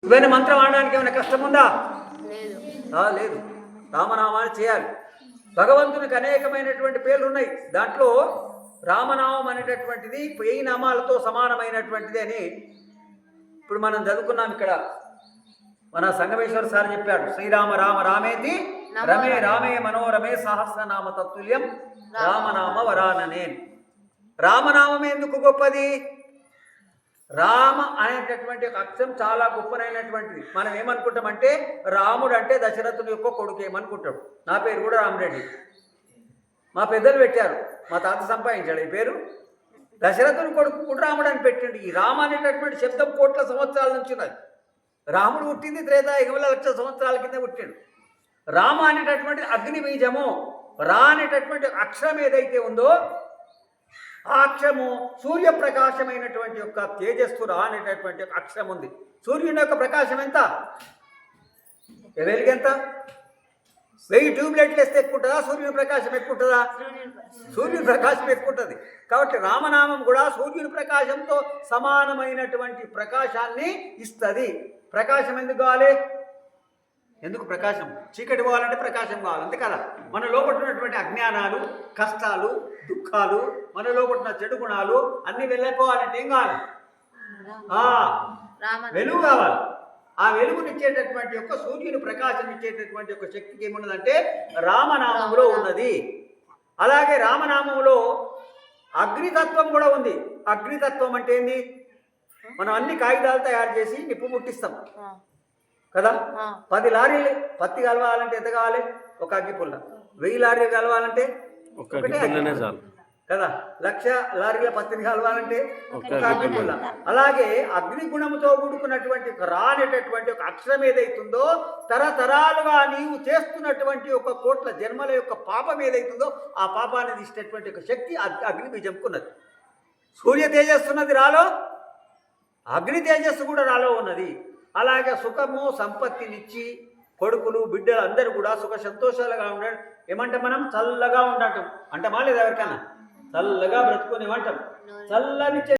ఇవన్నీ మంత్రం ఆడడానికి ఏమైనా కష్టం ఉందా? లేదు. రామనామాన్ని చేయాలి. భగవంతునికి అనేకమైనటువంటి పేర్లు ఉన్నాయి. దాంట్లో రామనామం అనేటటువంటిది 1000 నామాలతో సమానమైనటువంటిది అని ఇప్పుడు మనం చదువుకున్నాం. ఇక్కడ మన సంగమేశ్వర సార్ చెప్పాడు, శ్రీరామ రామ రామేతి రమే రామే మనోరమే సహస్రనామ తత్తుల్యం రామనామ వరాననే. రామనామం ఎందుకు గొప్పది? రామ అనేటటువంటి ఒక అక్షరం చాలా గొప్పనైనటువంటిది. మనం ఏమనుకుంటామంటే రాముడు అంటే దశరథుని యొక్క కొడుకు ఏమనుకుంటాడు. నా పేరు కూడా రామరెడ్డి, మా పెద్దలు పెట్టారు, మా తాత సంపాదించాడు ఈ పేరు. దశరథుని కొడుకు కూడా రాముడు అని పెట్టండి. ఈ రామ అనేటటువంటి శబ్దం కోట్ల సంవత్సరాల నుంచి ఉన్నది. రాముడు పుట్టింది త్రేతాయుగంలో 1,00,000 సంవత్సరాల కింద పుట్టాడు. రామ అనేటటువంటి అగ్ని బీజము, రా అనేటటువంటి అక్షరం ఏదైతే ఉందో ఆ అక్షరము సూర్యప్రకాశమైనటువంటి యొక్క తేజస్సు. రా అనేటటువంటి ఒక అక్షరం ఉంది. సూర్యుని యొక్క ప్రకాశం ఎంత? వెలుగెంత? 1000 ట్యూబ్లైట్లు వేస్తే ఎక్కువ ఉంటుందా? సూర్యుని ప్రకాశం ఎక్కువ ఉంటుందా? సూర్యుని ప్రకాశం ఎక్కువ ఉంటుంది. కాబట్టి రామనామం కూడా సూర్యుని ప్రకాశంతో సమానమైనటువంటి ప్రకాశాన్ని ఇస్తుంది. ప్రకాశం ఎందుకు కావాలి? ఎందుకు ప్రకాశం? చీకటి పోవాలంటే ప్రకాశం కావాలి, అంతే కదా. మన లోపల ఉన్నటువంటి అజ్ఞానాలు, కష్టాలు, దుఃఖాలు, మన లోపల ఉన్న చెడు గుణాలు అన్నీ వెళ్ళిపోవాలంటే ఏం కావాలి? వెలుగు కావాలి. ఆ వెలుగునిచ్చేటటువంటి యొక్క సూర్యుని ప్రకాశం ఇచ్చేటటువంటి యొక్క శక్తికి ఏమున్నదంటే రామనామంలో ఉన్నది. అలాగే రామనామంలో అగ్నితత్వం కూడా ఉంది. అగ్నితత్వం అంటే ఏంది? మనం అన్ని కాగితాలు తయారు చేసి నిప్పు ముట్టిస్తాం కదా. 10 లారీలు పత్తి కలవాలంటే ఎంత కావాలి? ఒక అగ్గిపుల్ల. 1000 లారీలు కలవాలంటే కదా. 1,00,000 లారీల పత్తిని కలవాలంటే ఒక అగ్గిపుల్ల. అలాగే అగ్ని గుణముతో కూడుకున్నటువంటి రా అనేటటువంటి ఒక అక్షరం ఏదైతుందో తరతరాలుగా నీవు చేస్తున్నటువంటి ఒక కోట్ల జన్మల యొక్క పాపం ఏదైతుందో ఆ పాపాన్ని తీసేటటువంటి ఒక శక్తి అగ్ని బీజంకున్నది. సూర్య తేజస్సు ఉన్నది రాలో, అగ్ని తేజస్సు కూడా రాలో ఉన్నది. అలాగే సుఖము సంపత్తినిచ్చి కొడుకులు బిడ్డలు అందరూ కూడా సుఖ సంతోషాలుగా ఉండడం ఏమంటాం? మనం చల్లగా ఉండటం అంటామా లేదా? ఎవరికైనా చల్లగా బ్రతుకుని ఏమంటాం? చల్లని